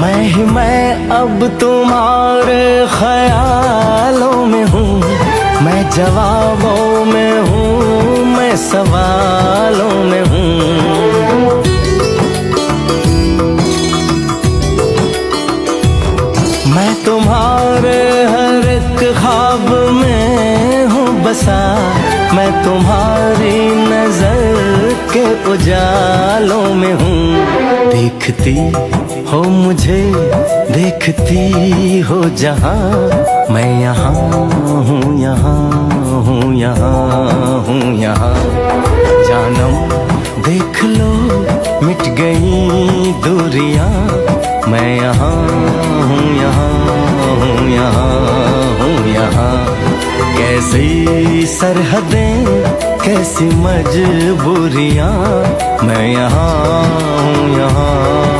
मैं ही मैं अब तुम्हारे ख्यालों में हूँ, मैं जवाबों में हूँ, मैं सवालों में हूँ। मैं तुम्हारे हर एक ख्वाब में हूँ बसा, मैं तुम्हारी नजर के उजालों में हूँ। देखती हो मुझे, देखती हो जहाँ, मैं यहाँ हूँ, यहाँ हूँ, यहाँ हूँ, यहाँ। जानम देख लो मिट गई दूरियां, मैं यहाँ हूँ, यहाँ हूँ, यहाँ हूँ, यहाँ। कैसी सरहदें, कैसी मजबूरियां, मैं यहाँ हूँ, यहाँ।